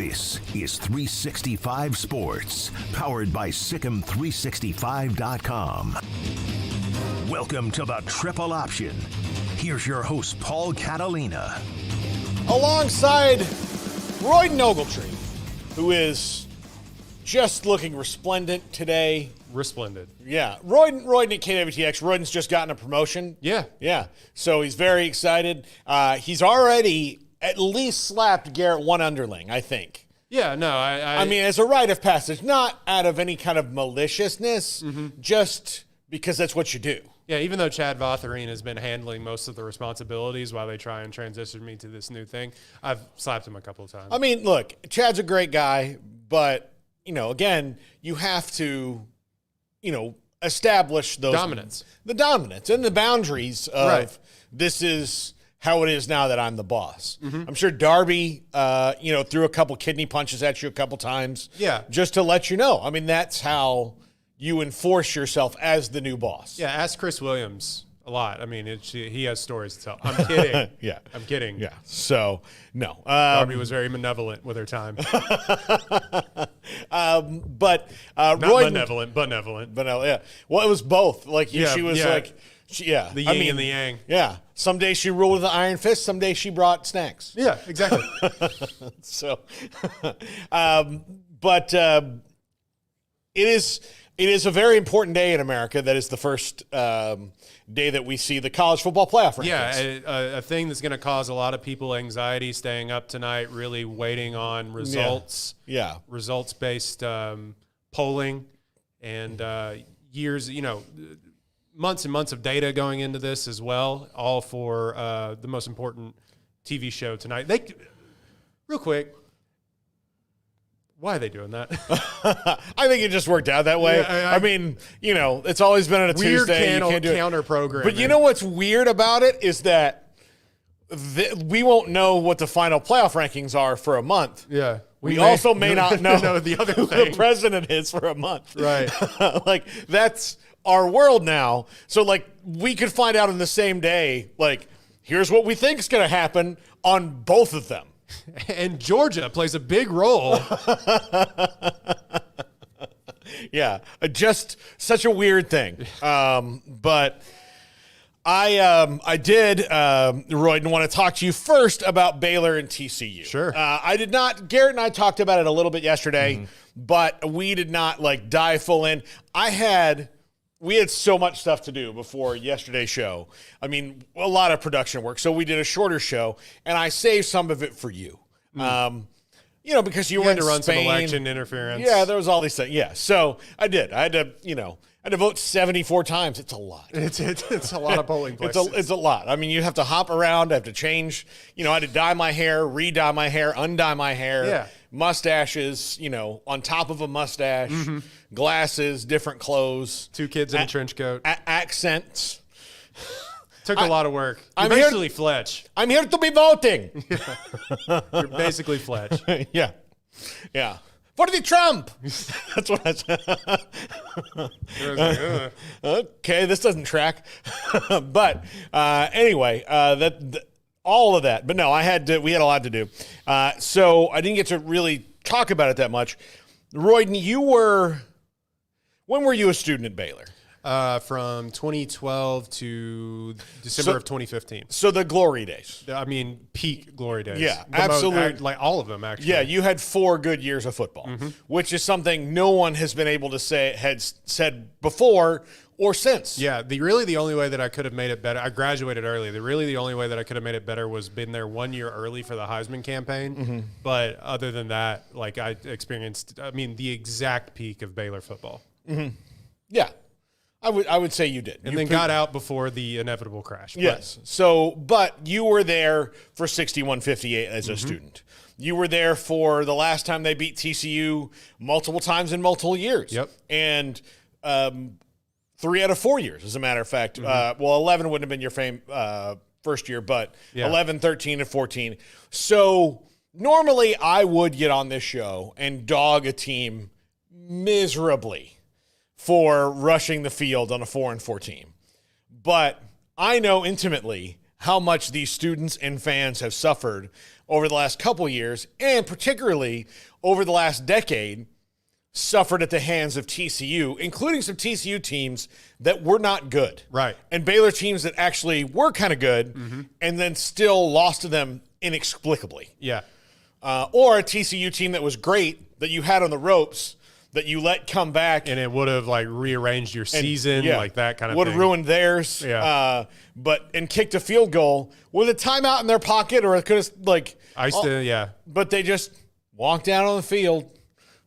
This is 365 Sports, powered by Sikkim365.com. Welcome to the Triple Option. Here's your host, Paul Catalina. Alongside Royden Ogletree, who is just looking resplendent today. Resplendent. Yeah. Royden at KWTX. Royden's just gotten a promotion. Yeah. So he's very excited. He's already at least slapped Garrett one underling, I think. Yeah, no, I mean, as a rite of passage, not out of any kind of maliciousness, just because that's what you do. Yeah, even though Chad Votherine has been handling most of the responsibilities while they try and transition me to this new thing, I've slapped him a couple of times. I mean, look, Chad's a great guy, but, again, you have to, establish those the dominance and the boundaries of This is how it is now that I'm the boss. I'm sure Darby, threw a couple kidney punches at you a couple times. Yeah. Just to let you know. I mean, that's how you enforce yourself as the new boss. Yeah, ask Chris Williams a lot. I mean, he has stories to tell. I'm kidding. Yeah. I'm kidding. Yeah. So, no. Darby was very benevolent with her time. But Not Royden, benevolent, benevolent. yeah. Well, it was both. Like, she was like, the yin and the yang. Yeah. Some days she ruled with an iron fist. Some days she brought snacks. Yeah, exactly. So, but it is a very important day in America. That is the first day that we see the college football playoff rankings. Yeah, a thing that's going to cause a lot of people anxiety staying up tonight, really waiting on results. Yeah. Results-based polling and years, months and months of data going into this as well, all for the most important TV show tonight. Real quick, why are they doing that? I think it just worked out that way. Yeah, I mean, it's always been on a weird Tuesday. You can't do counter program. But you know what's weird about it is that we won't know what the final playoff rankings are for a month. Yeah. We also may not know the other who thing. the president is for a month. Right. Like, that's our world now. So, we could find out in the same day, here's what we think is going to happen on both of them. And Georgia plays a big role. Yeah, just such a weird thing. But I did, Royden, want to talk to you first about Baylor and TCU. Sure. I did not. Garrett and I talked about it a little bit yesterday, but we did not dive full in. We had so much stuff to do before yesterday's show. I mean, a lot of production work. So we did a shorter show, and I saved some of it for you. Because you were had in to run Spain. some election interference. Yeah, there was all these things. Yeah, so I did. I had to, vote 74 times. It's a lot. It's a lot of polling places. It's a lot. I mean, you have to hop around. I have to change. I had to dye my hair, re-dye my hair, undye my hair. Yeah. Mustaches, on top of a mustache, glasses, different clothes. 2 kids in a trench coat. Accents. Took a lot of work. You're I'm basically Fletch. I'm here to be voting. You're basically Fletch. Yeah. Yeah. For the Trump. That's what I said. Okay, this doesn't track. But anyway, all of that. But no, we had a lot to do. So I didn't get to really talk about it that much. Royden, when were you a student at Baylor? From 2012 to December of 2015. So the glory days. I mean, peak glory days. Yeah, absolutely. All of them, actually. Yeah, you had 4 good years of football, which is something no one has been able to said before or since. Yeah, the only way that I could have made it better, I graduated early. The only way that I could have made it better was been there 1 year early for the Heisman campaign. But other than that, I experienced, the exact peak of Baylor football. Yeah. I would say you did. And then got out before the inevitable crash. Yes. But you were there for 61-58 as a student. You were there for the last time they beat TCU multiple times in multiple years. Yep. And 3 out of 4 years, as a matter of fact. 11 wouldn't have been your first year, but 11, 13, and 14. So normally I would get on this show and dog a team miserably for rushing the field on a 4-4 team. But I know intimately how much these students and fans have suffered over the last couple years, and particularly over the last decade, suffered at the hands of TCU, including some TCU teams that were not good. Right. And Baylor teams that actually were kind of good and then still lost to them inexplicably. Yeah. Or a TCU team that was great that you had on the ropes that you let come back. And it would have like rearranged your season, like that kind of thing. Would have ruined theirs. Yeah. And kicked a field goal with a timeout in their pocket, or it could have But they just walked down on the field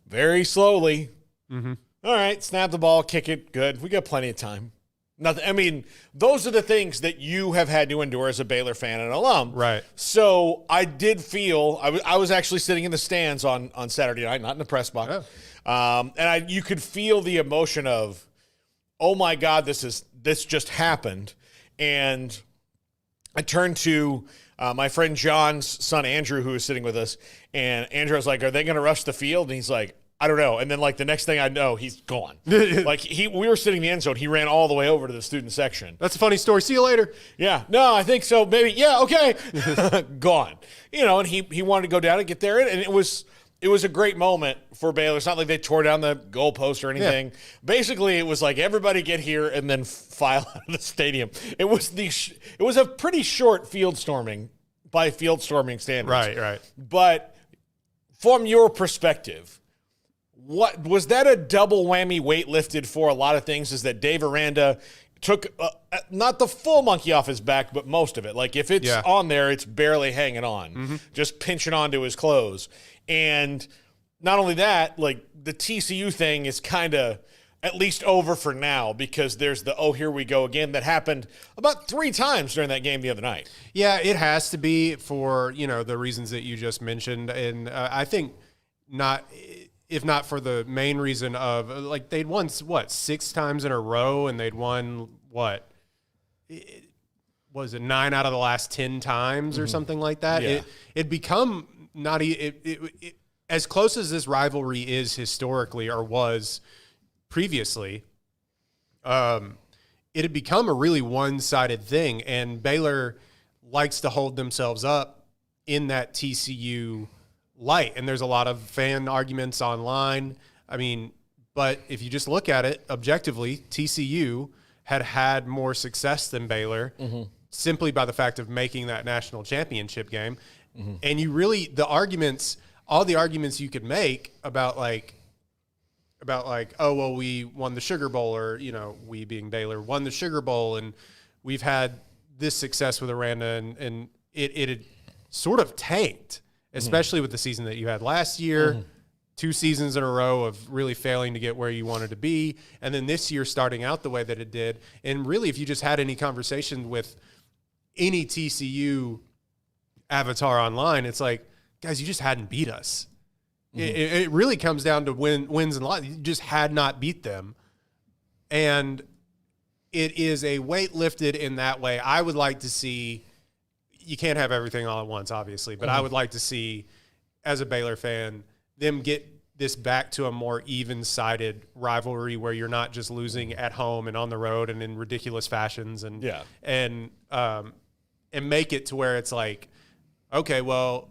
very slowly. All right, snap the ball, kick it, good. We got plenty of time. Nothing. I mean, those are the things that you have had to endure as a Baylor fan and alum. Right. So I did feel I was actually sitting in the stands on Saturday night, not in the press box. Oh. And you could feel the emotion of, oh my God, this just happened. And I turned to my friend John's son Andrew, who was sitting with us, and Andrew was like, "Are they going to rush the field?" And he's like, I don't know. And then, like, the next thing I know, he's gone. We were sitting in the end zone. He ran all the way over to the student section. That's a funny story. See you later. Yeah. No, I think so. Maybe. Yeah. Okay. Gone. And he wanted to go down and get there. And it was a great moment for Baylor. It's not like they tore down the goalpost or anything. Yeah. Basically, it was like everybody get here and then file out of the stadium. It was a pretty short field storming by field storming standards. Right. But from your perspective, what was that a double whammy weight lifted for a lot of things? Is that Dave Aranda took not the full monkey off his back, but most of it. Like if it's on there, it's barely hanging on, just pinching onto his clothes. And not only that, like the TCU thing is kind of at least over for now, because there's the here we go again that happened about 3 times during that game the other night. Yeah, it has to be for the reasons that you just mentioned, and I think not. If not for the main reason of, like, they'd won, 6 times in a row, and they'd won, was it 9 out of the last 10 times or something like that? Yeah. It'd become as close as this rivalry is historically or was previously, it had become a really one-sided thing, and Baylor likes to hold themselves up in that TCU light, and there's a lot of fan arguments online. I mean, but if you just look at it objectively, TCU had more success than Baylor simply by the fact of making that national championship game. And you really, all the arguments you could make about oh, well, we won the Sugar Bowl, or, we being Baylor won the Sugar Bowl, and we've had this success with Aranda, and it had sort of tanked, especially with the season that you had last year, 2 seasons in a row of really failing to get where you wanted to be, and then this year starting out the way that it did. And really, if you just had any conversation with any TCU avatar online, it's like, guys, you just hadn't beat us. It really comes down to wins and losses. You just had not beat them. And it is a weight lifted in that way. I would like to see, you can't have everything all at once, obviously, but I would like to see, as a Baylor fan, them get this back to a more even-sided rivalry where you're not just losing at home and on the road and in ridiculous fashions, and make it to where it's like, okay, well,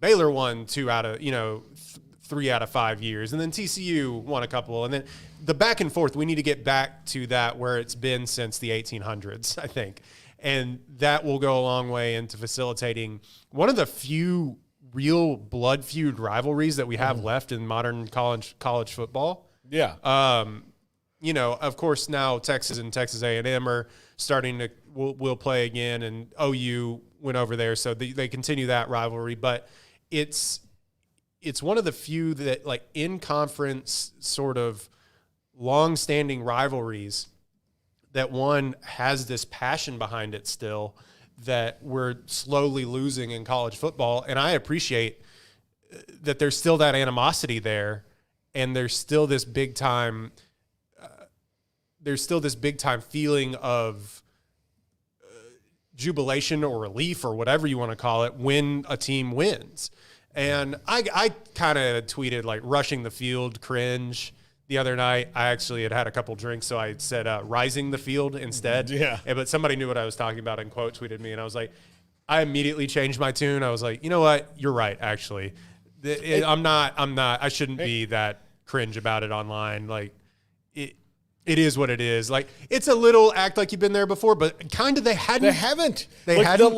Baylor won 3 out of 5 years, and then TCU won a couple, and then the back and forth. We need to get back to that where it's been since the 1800s, I think. And that will go a long way into facilitating one of the few real blood feud rivalries that we have left in modern college football. Yeah. Of course, now Texas and Texas A&M are starting to will play again, and OU went over there, so they continue that rivalry. But it's one of the few that, like, in conference sort of long-standing rivalries that one has this passion behind it still that we're slowly losing in college football. And I appreciate that there's still that animosity there, and there's still this big time feeling of jubilation or relief or whatever you want to call it when a team wins. And I kind of tweeted, like, rushing the field cringe the other night. I actually had a couple drinks, so I said rising the field instead. Yeah. But somebody knew what I was talking about and quote tweeted me, and I was like, I immediately changed my tune. I was like, you know what? You're right, actually. I'm not, I shouldn't be that cringe about it online. Like, it is what it is. Like, it's a little act like you've been there before, but kind of they haven't. They hadn't.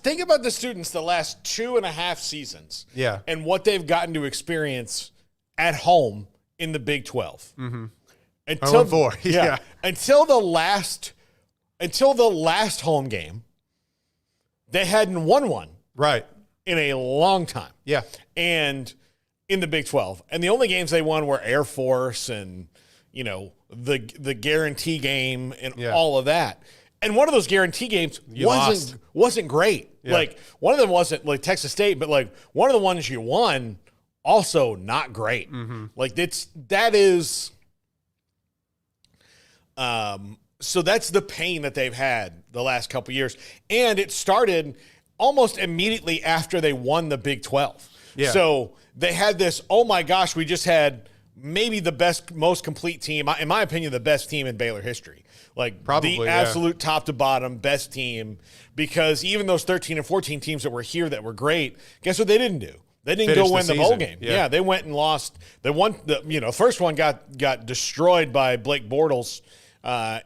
Think about the students the last 2.5 seasons. Yeah. And what they've gotten to experience at home in the Big 12. Mm-hmm. Until 4. Yeah. Until the last home game, they hadn't won one. Right. In a long time. Yeah. And in the Big 12. And the only games they won were Air Force and, the guarantee game and all of that. And one of those guarantee games wasn't great. Yeah. Like, one of them wasn't like Texas State, but like one of the ones you won also not great. Mm-hmm. Like that is so that's the pain that they've had the last couple of years. And it started almost immediately after they won the Big 12. Yeah. So they had this, oh my gosh, we just had maybe the best, most complete team, in my opinion, the best team in Baylor history. Like, probably the absolute top to bottom best team, because even those 13 and 14 teams that were here that were great, guess what they didn't do? They didn't go win the bowl game. Yeah, they went and lost. They won first one got destroyed by Blake Bortles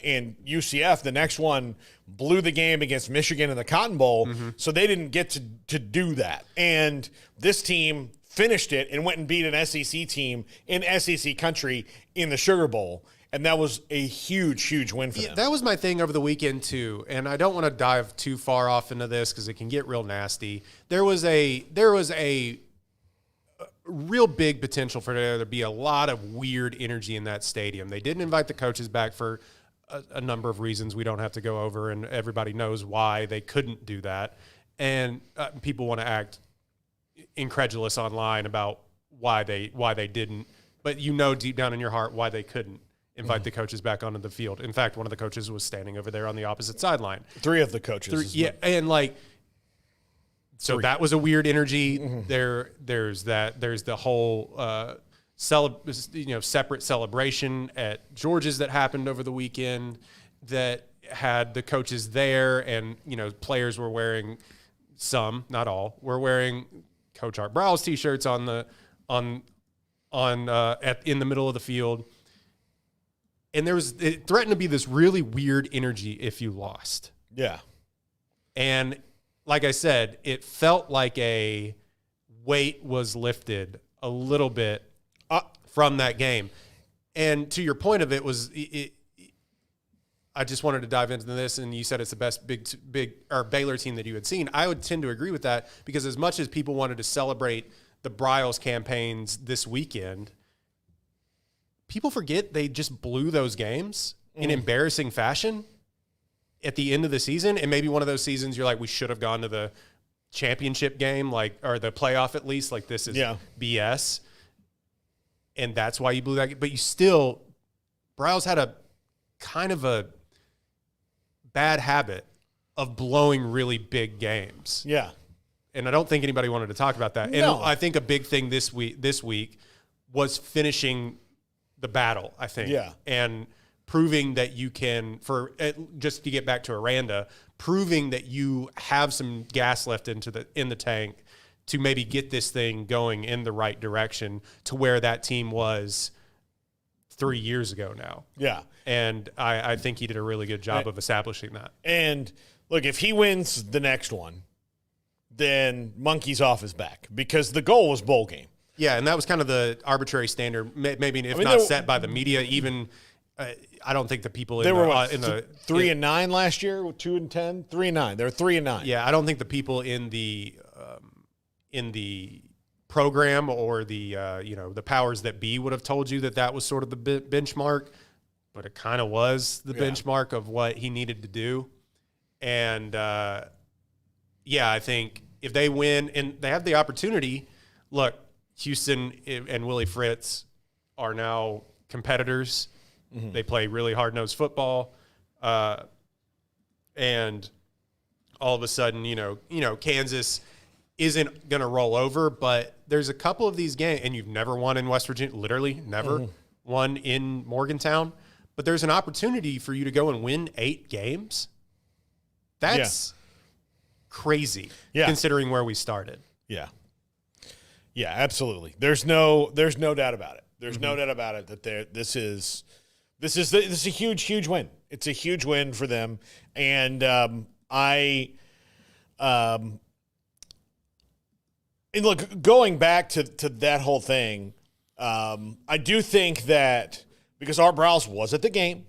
in UCF. The next one blew the game against Michigan in the Cotton Bowl. Mm-hmm. So they didn't get to do that. And this team finished it and went and beat an SEC team in SEC country in the Sugar Bowl. And that was a huge, huge win for them. That was my thing over the weekend, too. And I don't want to dive too far off into this because it can get real nasty. There was a real big potential for there to be a lot of weird energy in that stadium. They didn't invite the coaches back for a number of reasons we don't have to go over, and everybody knows why they couldn't do that. And people want to act incredulous online about why they didn't, but deep down in your heart why they couldn't invite the coaches back onto the field. In fact, one of the coaches was standing over there on the opposite sideline. 3 of the coaches. And like, so 3. That was a weird energy. Mm-hmm. There's the whole separate celebration at George's that happened over the weekend that had the coaches there, and players were wearing, some, not all, were wearing Coach Art Browell's t-shirts in the middle of the field. And it threatened to be this really weird energy if you lost. Yeah. And like I said, it felt like a weight was lifted a little bit from that game. And to your point of I just wanted to dive into this, and you said it's the best big Baylor team that you had seen. I would tend to agree with that, because as much as people wanted to celebrate the Briles campaigns this weekend, people forget they just blew those games in embarrassing fashion at the end of the season. And maybe one of those seasons you're like, we should have gone to the championship game, or the playoff at least. Like, this is BS. And that's why you blew that game. But Briles had a kind of a bad habit of blowing really big games. Yeah. And I don't think anybody wanted to talk about that. No. And I think a big thing this week was finishing the battle, I think. Yeah. And proving that you can, just to get back to Aranda, proving that you have some gas left in the tank to maybe get this thing going in the right direction to where that team was 3 years ago now. Yeah. And I think he did a really good job of establishing that. And look, if he wins the next one, then monkey's off his back, because the goal was bowl game. Yeah, and that was kind of the arbitrary standard, maybe if not set by the media. Even I don't think the people in the 3-9 last year, 2-10, 3-9. They were 3-9. Yeah, I don't think the people in the program or the powers that be would have told you that was sort of the benchmark, but it kind of was the benchmark of what he needed to do. And I think if they win and they have the opportunity, look, Houston and Willie Fritz are now competitors. Mm-hmm. They play really hard-nosed football. And all of a sudden, Kansas isn't going to roll over, but there's a couple of these games, and you've never won in West Virginia, literally never won in Morgantown, but there's an opportunity for you to go and win 8 games. That's crazy considering where we started. Yeah. Yeah, absolutely. There's no doubt about it. There's no doubt about it that this is a huge win. It's a huge win for them. And and look, going back to that whole thing, I do think that because Art Briles was at the game,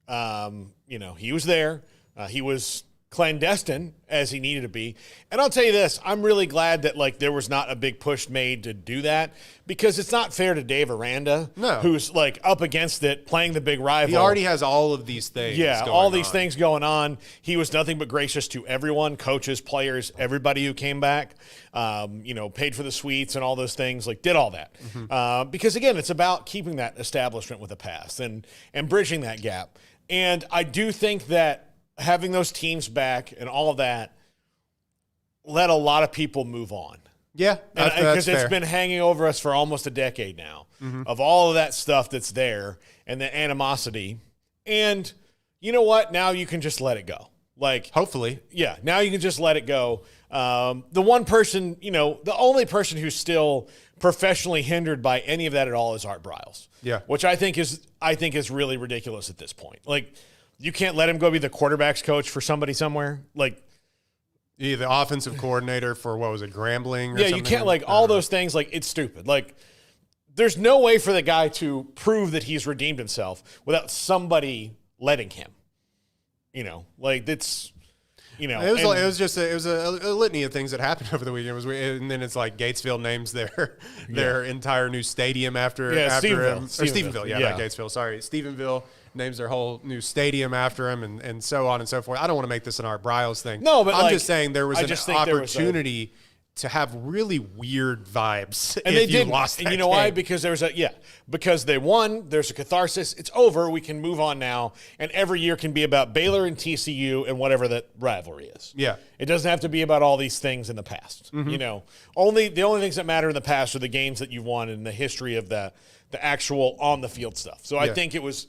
he was there. He was clandestine as he needed to be. And I'll tell you this, I'm really glad that there was not a big push made to do that, because it's not fair to Dave Aranda, who's up against it, playing the big rival. He already has all of these things. Yeah, all these things going on. He was nothing but gracious to everyone, coaches, players, everybody who came back, paid for the suites and all those things, did all that. Because again, it's about keeping that establishment with the past and bridging that gap. And I do think that having those teams back and all of that let a lot of people move on. Yeah, because it's been hanging over us for almost a decade now of all of that stuff that's there and the animosity. And you know what? Now you can just let it go. Hopefully. Yeah, now you can just let it go. The one person, the only person who's still professionally hindered by any of that at all is Art Briles. Yeah. Which I think is really ridiculous at this point. You can't let him go be the quarterback's coach for somebody somewhere. Yeah, the offensive coordinator for, what was it, Grambling? Yeah, you can't, all those things, it's stupid. There's no way for the guy to prove that he's redeemed himself without somebody letting him. It's, It was a litany of things that happened over the weekend. And then it's Gatesville names their entire new stadium after him. Or Stephenville, not Gatesville, sorry. Stephenville names their whole new stadium after him, and so on and so forth. I don't want to make this an Art Briles thing. No, but I'm just saying there was an opportunity to have really weird vibes. And they did lost that and you know game. why? Because because they won. There's a catharsis. It's over. We can move on now. And every year can be about Baylor and TCU and whatever that rivalry is. Yeah. It doesn't have to be about all these things in the past. The only things that matter in the past are the games that you've won and the history of the actual on the field stuff. So I think it was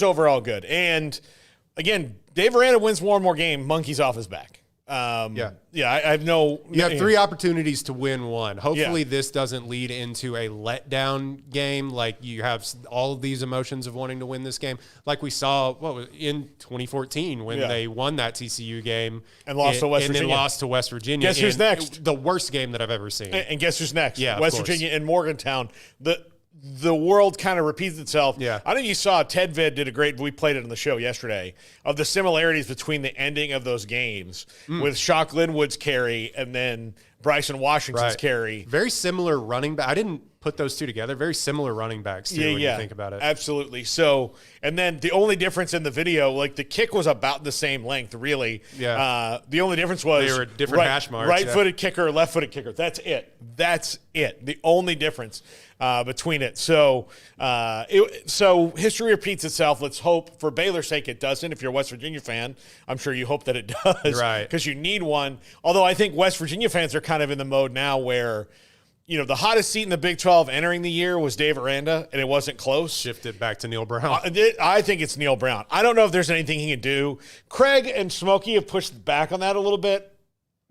overall good. And again, Dave Aranda wins more and more game. Monkey's off his back. I have You have 3 opportunities to win one. Hopefully this doesn't lead into a letdown game. You have all of these emotions of wanting to win this game. Like we saw in 2014 when they won that TCU game. And lost to West Virginia. And then lost to West Virginia. Guess who's next? The worst game that I've ever seen. And guess who's next? Yeah, West Virginia and Morgantown. The world kind of repeats itself. Yeah. I think you saw Ted Vid did we played it on the show yesterday, of the similarities between the ending of those games with Shock Linwood's carry and then Bryson Washington's carry. Very similar running back. I didn't put those two together. Very similar running backs too, when you think about it. Absolutely. So, and then the only difference in the video, the kick was about the same length, really. Yeah. The only difference was they were different hash marks. Right-footed kicker, left-footed kicker. That's it. The only difference between it. So, so history repeats itself. Let's hope, for Baylor's sake, it doesn't. If you're a West Virginia fan, I'm sure you hope that it does, right? Because you need one. Although I think West Virginia fans are kind of in the mode now where, the hottest seat in the Big 12 entering the year was Dave Aranda, and it wasn't close. Shifted back to Neil Brown. I think it's Neil Brown. I don't know if there's anything he can do. Craig and Smokey have pushed back on that a little bit,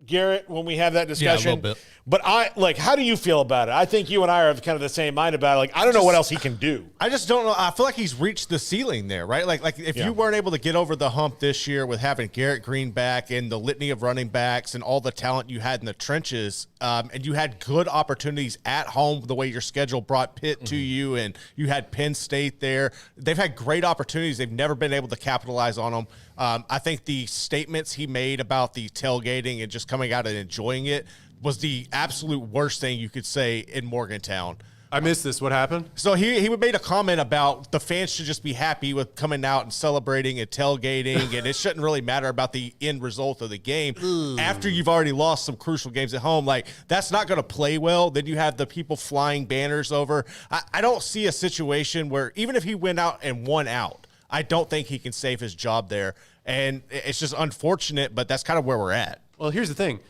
Garrett, when we have that discussion. Yeah, a little bit. But how do you feel about it? I think you and I are kind of the same mind about it. I don't know what else he can do. I just don't know. I feel like he's reached the ceiling there, right? If you weren't able to get over the hump this year with having Garrett Green back and the litany of running backs and all the talent you had in the trenches, and you had good opportunities at home, the way your schedule brought Pitt to you, and you had Penn State there. They've had great opportunities. They've never been able to capitalize on them. I think the statements he made about the tailgating and just coming out and enjoying it was the absolute worst thing you could say in Morgantown. I missed this. What happened? So he made a comment about the fans should just be happy with coming out and celebrating and tailgating, and it shouldn't really matter about the end result of the game. After you've already lost some crucial games at home, that's not going to play well. Then you have the people flying banners over. I don't see a situation where, even if he went out and won out, I don't think he can save his job there. And it's just unfortunate, but that's kind of where we're at. Well, here's the thing.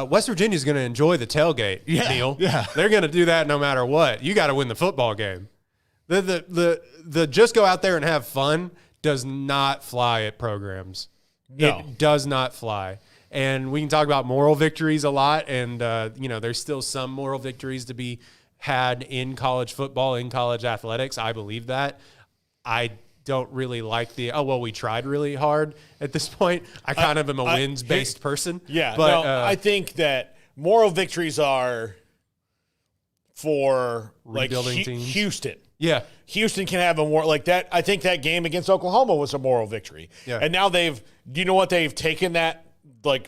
West Virginia's going to enjoy the tailgate, Neil. Yeah. They're going to do that no matter what. You got to win the football game. The just go out there and have fun does not fly at programs. No. It does not fly. And we can talk about moral victories a lot. And, there's still some moral victories to be had in college football, in college athletics. I believe that. I don't really like we tried really hard at this point. I kind of am a wins-based person. Yeah, but I think that moral victories are for rebuilding teams. Houston. Yeah. Houston can have a more like that. I think that game against Oklahoma was a moral victory. Yeah. And now do you know what, they've taken that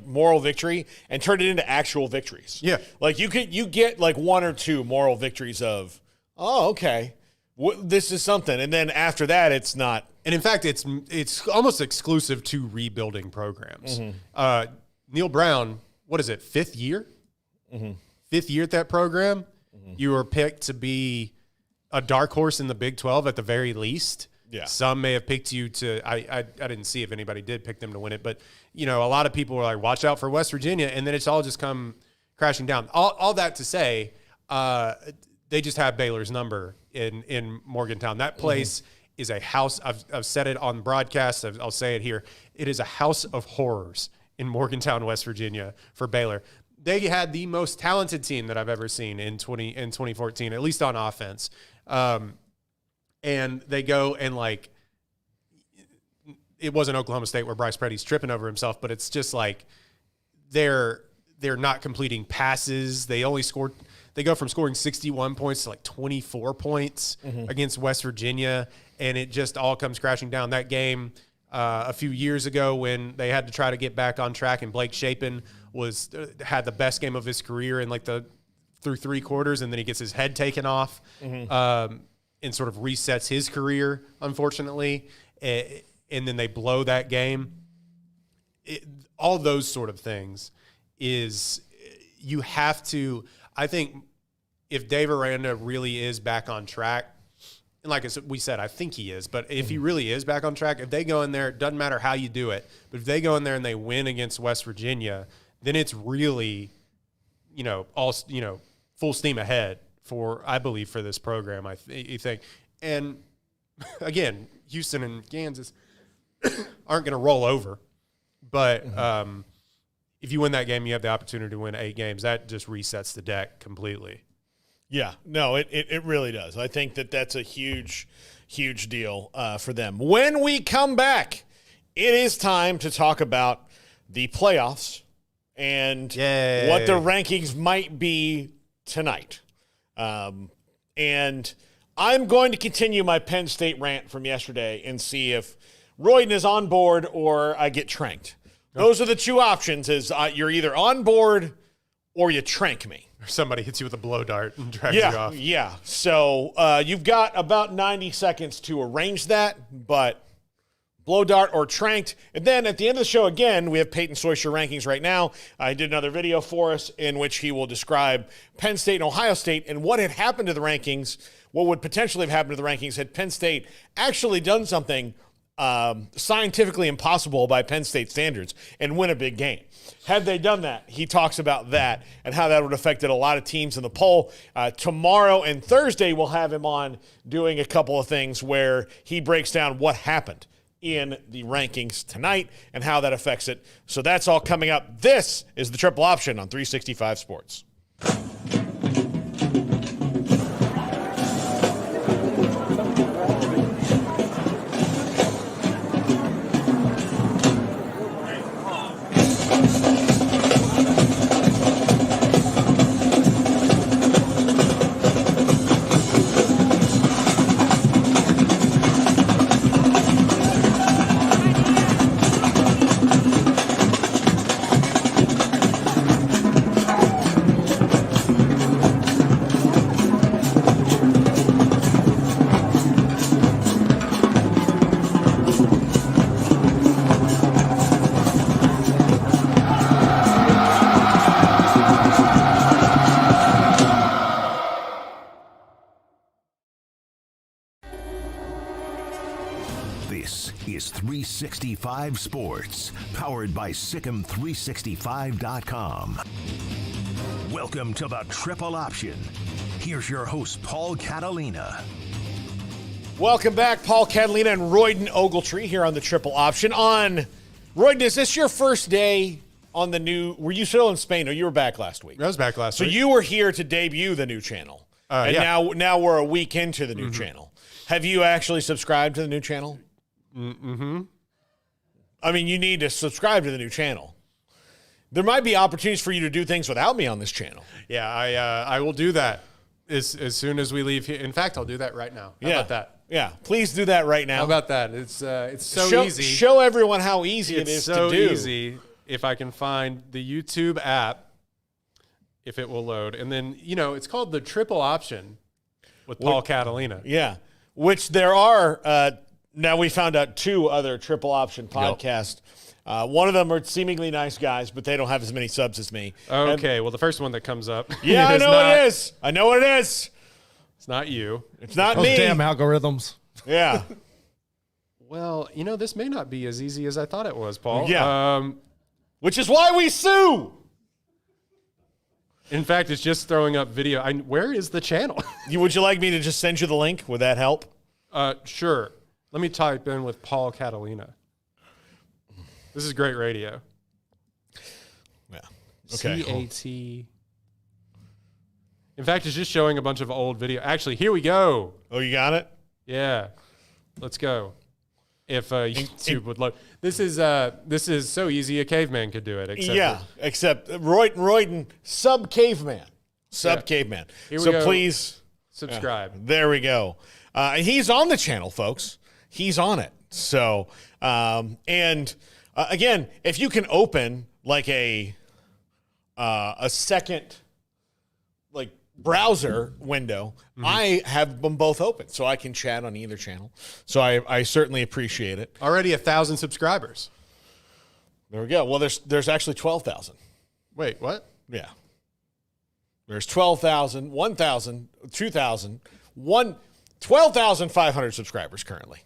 moral victory and turned it into actual victories. Yeah. You get one or two moral victories of, oh, okay, this is something. And then after that, it's not. And in fact, it's almost exclusive to rebuilding programs. Mm-hmm. Neil Brown, what is it, fifth year? Mm-hmm. Fifth year at that program. Mm-hmm. You were picked to be a dark horse in the Big 12 at the very least. Yeah. Some may have picked you to. I didn't see if anybody did pick them to win it, but a lot of people were like, "Watch out for West Virginia," and then it's all just come crashing down. All that to say, they just have Baylor's number in Morgantown. That place is a house. I've said it on broadcast. I'll say it here. It is a house of horrors in Morgantown, West Virginia, for Baylor. They had the most talented team that I've ever seen in 2014, at least on offense. And they go and it wasn't Oklahoma State where Bryce Petty's tripping over himself, but it's just they're not completing passes. They go from scoring 61 points to 24 points against West Virginia. And it just all comes crashing down. That game a few years ago when they had to try to get back on track, and Blake Shapen had the best game of his career in through three quarters, and then he gets his head taken off. And sort of resets his career, unfortunately, and then they blow that game. All those sort of things is you have to. I think if Dave Aranda really is back on track, and like we said, I think he is, but if he really is back on track, if they go in there, it doesn't matter how you do it, but if they go in there and they win against West Virginia, then it's really, full steam ahead. I believe for this program, I think. And again, Houston and Kansas aren't going to roll over. But if you win that game, you have the opportunity to win 8 games. That just resets the deck completely. Yeah, no, it really does. I think that's a huge, huge deal for them. When we come back, it is time to talk about the playoffs and what the rankings might be tonight. And I'm going to continue my Penn State rant from yesterday and see if Royden is on board or I get tranked. Those are the two options: is you're either on board or you trank me. Or somebody hits you with a blow dart and drags you off. Yeah. So you've got about 90 seconds to arrange that, but blow dart or tranked. And then at the end of the show, again, we have Peyton Soysher rankings right now. I did another video for us in which he will describe Penn State and Ohio State and what had happened to the rankings, what would potentially have happened to the rankings had Penn State actually done something scientifically impossible by Penn State standards and win a big game. Had they done that, he talks about that and how that would have affected a lot of teams in the poll. Tomorrow and Thursday, we'll have him on doing a couple of things where he breaks down what happened in the rankings tonight and how that affects it. So that's all coming up. This is the Triple Option on 365 Sports. This is 365 Sports, powered by Sikkim365.com. Welcome to the Triple Option. Here's your host, Paul Catalina. Welcome back, Paul Catalina and Royden Ogletree here on the Triple Option. Royden, is this your first day on the new? Were you still in Spain? Or you were back last week? I was back last week. So you were here to debut the new channel, and now we're a week into the new channel. Have you actually subscribed to the new channel? Mm-hmm. I mean, you need to subscribe to the new channel. There might be opportunities for you to do things without me on this channel. Yeah, I will do that as soon as we leave here. In fact, I'll do that right now. How about that? Yeah, please do that right now. How about that? It's so easy. Show everyone how easy it is so to do. Easy. If I can find the YouTube app, if it will load, and then it's called the triple option with Paul Catalina. Yeah, which there are. Now we found out 2 other triple option podcasts. Yep. One of them are seemingly nice guys, but they don't have as many subs as me. Okay, well, the first one that comes up. Yeah, I know what it is. I know what it is. It's not you. It's not Those me. damn algorithms. Yeah. Well, this may not be as easy as I thought it was, Paul. Yeah. Which is why we sue. In fact, it's just throwing up video. Where is the channel? Would you like me to just send you the link? Would that help? Sure. Let me type in with Paul Catalina. This is great radio. Yeah. Okay. CAT. In fact, it's just showing a bunch of old video. Actually, here we go. Oh, you got it? Yeah. Let's go. If YouTube would load. This is so easy a caveman could do it. Except Royden, sub-caveman. Sub-caveman. Here we So go. Please subscribe. There we go. He's on the channel, folks. He's on it. So, again, if you can open like a second browser window, I have them both open, so I can chat on either channel. So I certainly appreciate it. Already 1,000 subscribers. There we go. Well, there's actually 12,000. Wait, what? Yeah. There's 12,000, 1,000, 2,000, 12,500 subscribers currently.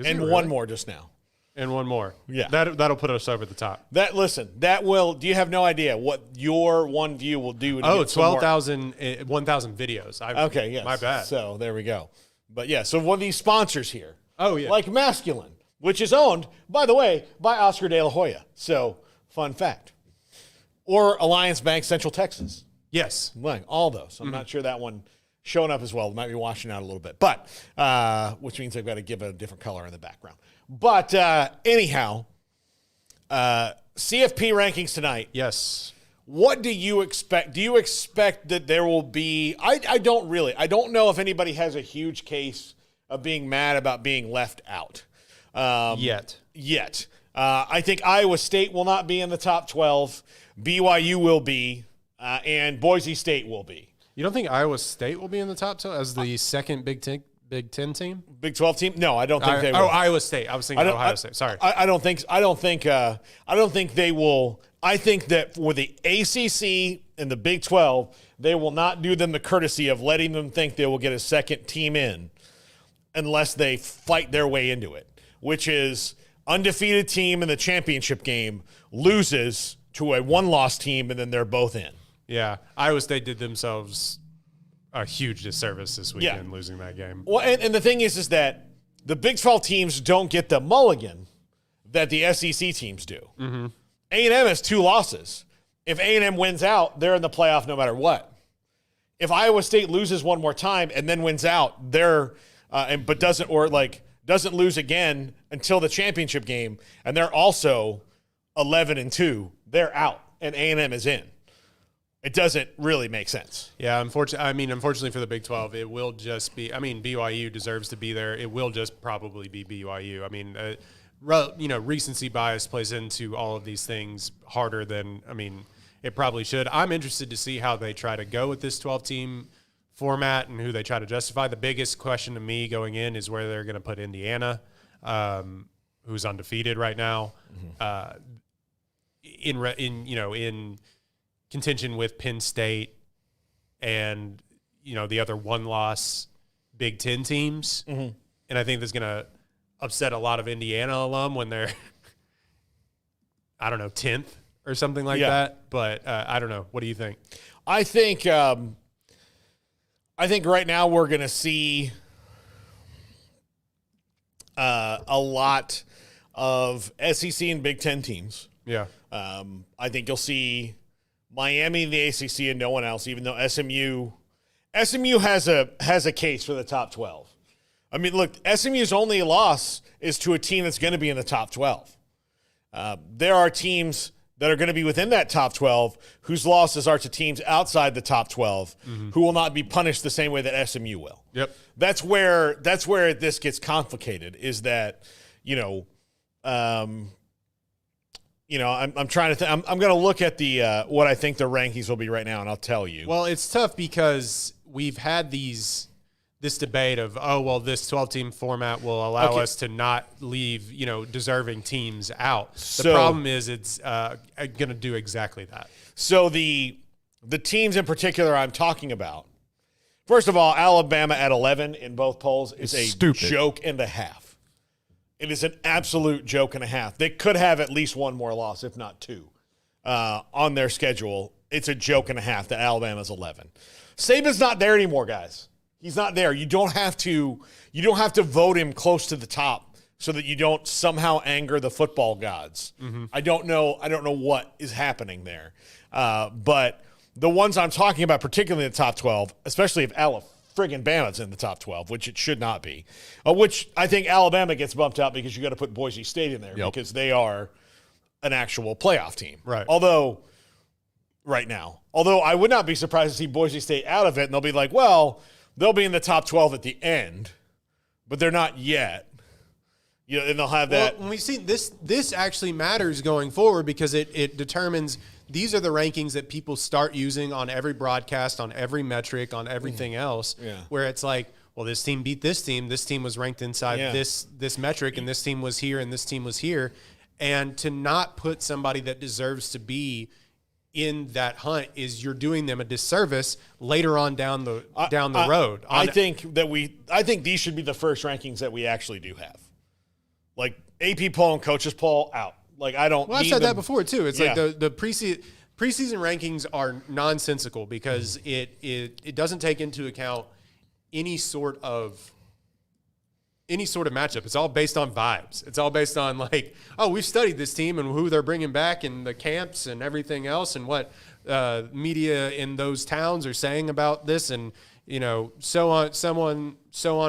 And one more just now. And one more. Yeah. That'll put us over the top. Do you have no idea what your one view will do? 12,000, 1,000 videos. Okay, yes. My bad. So there we go. But yeah, so one of these sponsors here. Oh, yeah. Like Masculine, which is owned, by the way, by Oscar De La Hoya. So, fun fact. Or Alliance Bank Central Texas. Yes. Like all those. I'm not sure that one showing up as well. Might be washing out a little bit. But, which means I've got to give it a different color in the background. But anyhow, CFP rankings tonight. Yes. What do you expect? Do you expect that there will be – I don't really. I don't know if anybody has a huge case of being mad about being left out. Yet. I think Iowa State will not be in the top 12. BYU will be, and Boise State will be. You don't think Iowa State will be in the top 12 as the second Big Ten team? Big 12 team? No, I don't think they will. Oh, Iowa State. I was thinking Ohio State. Sorry. I don't think they will. I think that for the ACC and the Big 12, they will not do them the courtesy of letting them think they will get a second team in unless they fight their way into it, which is undefeated team in the championship game loses to a one-loss team, and then they're both in. Yeah. Iowa State did themselves a huge disservice this weekend losing that game. Well, and the thing is that the Big 12 teams don't get the mulligan that the SEC teams do. Mm-hmm. A&M has 2 losses. If A&M wins out, they're in the playoff no matter what. If Iowa State loses one more time and then wins out, doesn't lose again until the championship game, and they're also 11-2, they're out, and A&M is in. It doesn't really make sense. Yeah, unfortunately for the Big 12, it will just be – BYU deserves to be there. It will just probably be BYU. Recency bias plays into all of these things harder than, it probably should. I'm interested to see how they try to go with this 12-team format and who they try to justify. The biggest question to me going in is where they're going to put Indiana, who's undefeated right now, in contention with Penn State and, the other one-loss Big Ten teams. Mm-hmm. And I think that's going to upset a lot of Indiana alum when they're, 10th or something like that. But I don't know. What do you think? I think right now we're going to see a lot of SEC and Big Ten teams Yeah. I think you'll see Miami in the ACC and no one else, even though SMU has a case for the top 12. I mean, look, SMU's only loss is to a team that's going to be in the top 12. There are teams that are going to be within that top 12 whose losses are to teams outside the top 12 who will not be punished the same way that SMU will. Yep. That's where this gets complicated, is that, I'm trying to I'm going to look at the what I think the rankings will be right now, and I'll tell you. Well, it's tough because we've had this debate of, this 12-team format will allow us to not leave, deserving teams out. The problem is it's going to do exactly that. So the teams in particular I'm talking about, first of all, Alabama at 11 in both polls is a joke and a half. It is an absolute joke and a half. They could have at least one more loss, if not two, on their schedule. It's a joke and a half that Alabama's 11. Saban's not there anymore, guys. He's not there. You don't have to vote him close to the top so that you don't somehow anger the football gods. Mm-hmm. I don't know what is happening there. But the ones I'm talking about, particularly in the top 12, especially if Bama's in the top 12, which it should not be, which I think Alabama gets bumped out because you got to put Boise State in there because they are an actual playoff team. Right. Although I would not be surprised to see Boise State out of it, and they'll be like, well, they'll be in the top 12 at the end, but they're not yet. And they'll have that. Well, when we see this actually matters going forward because it determines these are the rankings that people start using on every broadcast, on every metric, on everything else, where it's like, well, this team beat this team was ranked inside this metric, and this team was here, and this team was here. And to not put somebody that deserves to be in that hunt is you're doing them a disservice later on down the road. I think these should be the first rankings that we actually do have. Like AP poll and coaches poll out. Like I don't. Well, I've said that before too. It's like the preseason rankings are nonsensical because it doesn't take into account any sort of matchup. It's all based on vibes. It's all based on like, oh, we've studied this team and who they're bringing back and the camps and everything else and what media in those towns are saying about this and so on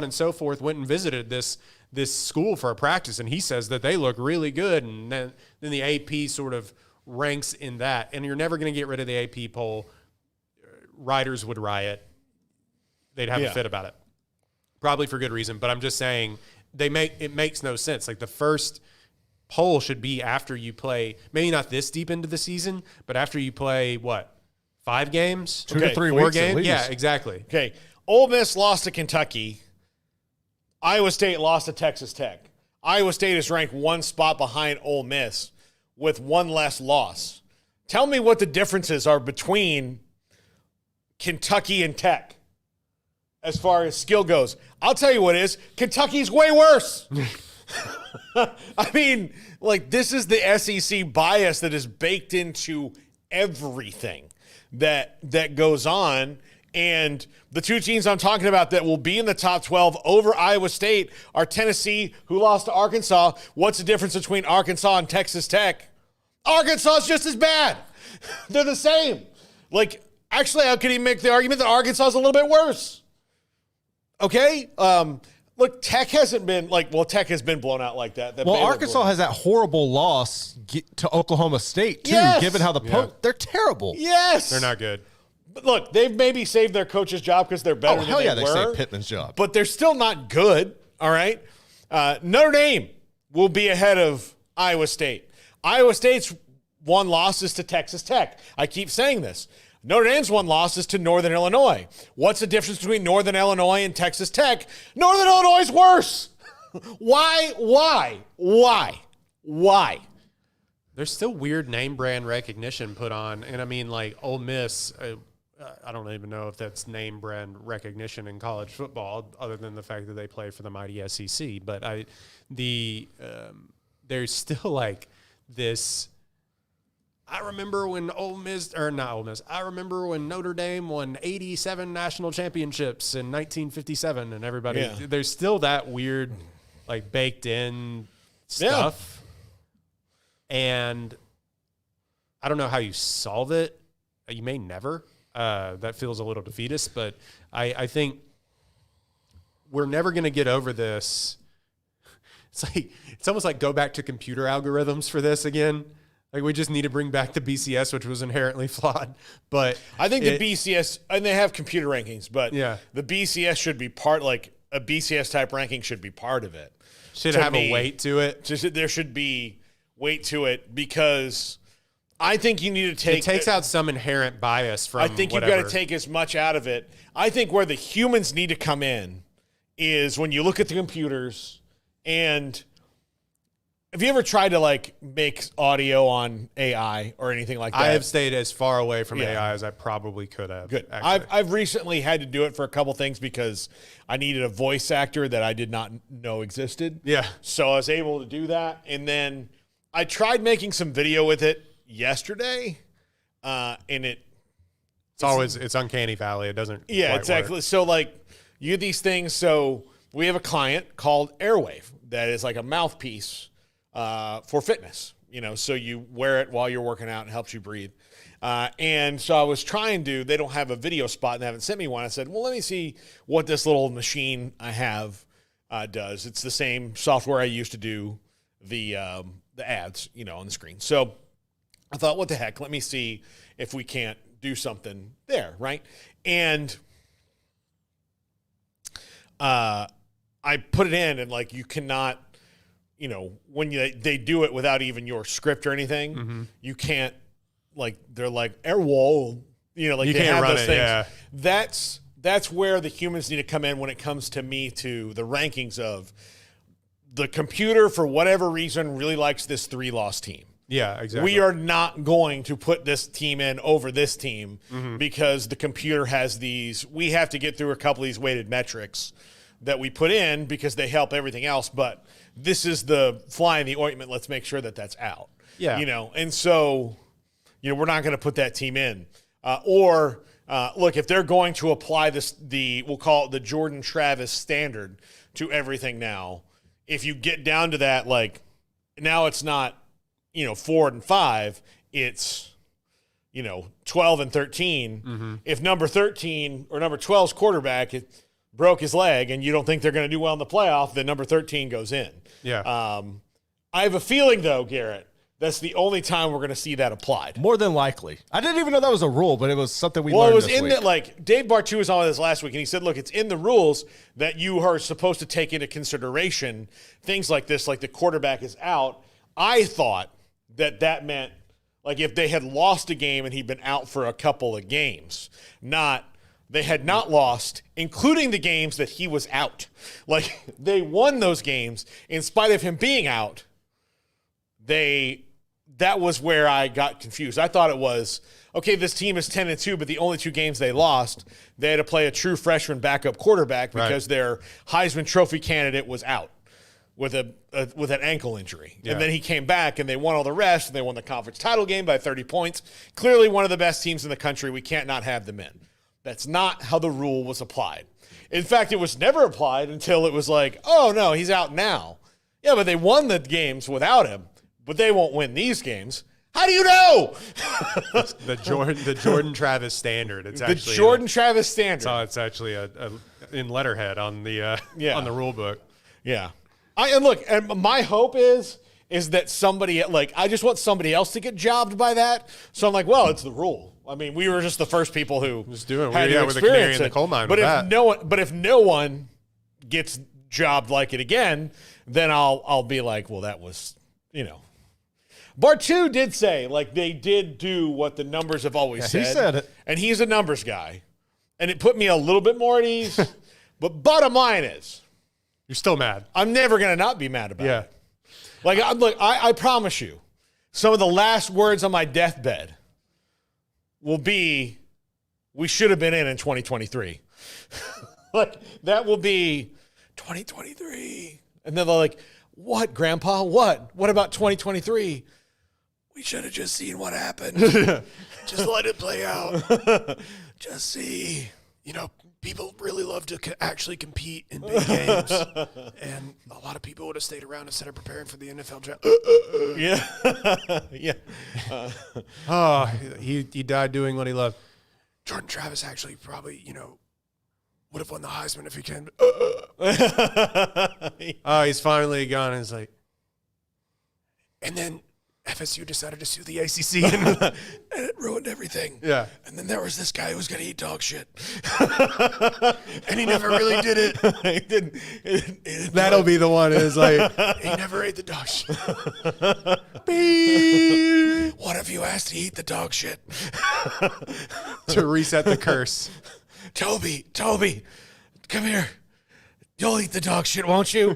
and so forth. Went and visited this school for a practice and he says that they look really good, and then the AP sort of ranks in that. And you're never going to get rid of the AP poll. Writers would riot. They'd have a fit about it. Probably for good reason, but I'm just saying it makes no sense. Like the first poll should be after you play, maybe not this deep into the season, but after you play 5 games? 2 to 3 4 weeks games? at least. Yeah, exactly. Okay. Ole Miss lost to Kentucky. Iowa State lost to Texas Tech. Iowa State is ranked one spot behind Ole Miss with one less loss. Tell me what the differences are between Kentucky and Tech as far as skill goes. I'll tell you what it is. Kentucky's way worse. I mean, like, this is the SEC bias that is baked into everything that goes on. And the two teams I'm talking about that will be in the top 12 over Iowa State are Tennessee, who lost to Arkansas. What's the difference between Arkansas and Texas Tech? Arkansas is just as bad. They're the same. Like, actually, I could even make the argument that Arkansas is a little bit worse. Okay? Look, Tech has been blown out like that. Well, Arkansas has that horrible loss to Oklahoma State, too, given how they're terrible. Yes. They're not good. But look, they've maybe saved their coach's job because they're better than they were. Saved Pittman's job. But they're still not good, all right? Notre Dame will be ahead of Iowa State. Iowa State's one loss is to Texas Tech. I keep saying this. Notre Dame's one loss is to Northern Illinois. What's the difference between Northern Illinois and Texas Tech? Northern Illinois is worse. Why? There's still weird name brand recognition put on. And I mean, like Ole Miss, I don't even know if that's name brand recognition in college football other than the fact that they play for the mighty SEC. But there's still like this. I remember when I remember when Notre Dame won 87 national championships in 1957 and everybody, there's still that weird, like baked in stuff. And I don't know how you solve it. You may never. That feels a little defeatist, but I think we're never going to get over this. It's almost like go back to computer algorithms for this again. Like we just need to bring back the BCS, which was inherently flawed. But I think the BCS, and they have computer rankings, but yeah, the BCS should be part, like a BCS type ranking should be part of it. Should have a weight to it. There should be weight to it because I think you need to take. It takes out some inherent bias from. I think you've got to take as much out of it. I think where the humans need to come in is when you look at the computers. And have you ever tried to like make audio on AI or anything like that? I have stayed as far away from AI as I probably could have. Good. I've recently had to do it for a couple things because I needed a voice actor that I did not know existed. Yeah. So I was able to do that. And then I tried making some video with it yesterday. And it's uncanny valley. It doesn't. Yeah, exactly. Work. So like you get these things. So we have a client called Airwave that is like a mouthpiece for fitness, so you wear it while you're working out and helps you breathe. And so I was they don't have a video spot and they haven't sent me one. I said, well, let me see what this little machine I have does. It's the same software I used to do the ads, on the screen. So I thought, what the heck? Let me see if we can't do something there, right? And I put it in, and like you cannot, when they do it without even your script or anything, you can't, like they're like airwall, like you they can't have run those it, things. Yeah. That's where the humans need to come in when it comes to me to the rankings of the computer. For whatever reason, really likes this 3-loss team. Yeah, exactly. We are not going to put this team in over this team because the computer has these. We have to get through a couple of these weighted metrics that we put in because they help everything else. But this is the fly in the ointment. Let's make sure that that's out. Yeah. And so, we're not going to put that team in. Look, if they're going to apply we'll call it the Jordan Travis standard to everything now, if you get down to that, like now it's not, 4 and 5, it's, 12 and 13. If number 13 or number 12's quarterback broke his leg and you don't think they're going to do well in the playoff, then number 13 goes in. Yeah. I have a feeling, though, Garrett, that's the only time we're going to see that applied. More than likely. I didn't even know that was a rule, but it was something we learned Well, it was this in week. that, like, Dave Bartu was on this last week, and he said, look, it's in the rules that you are supposed to take into consideration things like this, like the quarterback is out. I thought that meant, like, if they had lost a game and he'd been out for a couple of games, they had not lost, including the games that he was out. Like, they won those games in spite of him being out. That was where I got confused. I thought it was, okay, this team is 10-2, but the only 2 games they lost, they had to play a true freshman backup quarterback because their Heisman Trophy candidate was out with an ankle injury. Yeah. And then he came back, and they won all the rest, and they won the conference title game by 30 points. Clearly one of the best teams in the country. We can't not have them in. That's not how the rule was applied. In fact, it was never applied until it was like, oh, no, he's out now. Yeah, but they won the games without him, but they won't win these games. How do you know? the Jordan Travis standard. It's the actually Jordan Travis standard. It's actually in letterhead on the on the rule book. Yeah. And my hope is that somebody, like, I just want somebody else to get jobbed by that. So I'm like, well, it's the rule. I mean, we were just the first people who just doing had we're to the canary experience in the it. coal mine. But if no one gets jobbed like it again, then I'll be like, well, that was, Bartu did say, like, they did do what the numbers have always said. He said it. And he's a numbers guy. And it put me a little bit more at ease. But bottom line is, you're still mad. I'm never going to not be mad about it. Like, I promise you, some of the last words on my deathbed will be, we should have been in 2023. Like, that will be 2023. And then they're like, what, Grandpa? What? What about 2023? We should have just seen what happened. Just let it play out. Just see. people really love to actually compete in big games, and a lot of people would have stayed around instead of preparing for the NFL draft. Yeah. He died doing what he loved. Jordan Travis actually probably, would have won the Heisman if he can. He's finally gone. And it's like, and then FSU decided to sue the ACC, and it ruined everything. Yeah. And then there was this guy who was going to eat dog shit. And he never really did it. He didn't. That'll be the one. Is like, he never ate the dog shit. Beep. What if you asked to eat the dog shit? To reset the curse. Toby, come here. You'll eat the dog shit, won't you?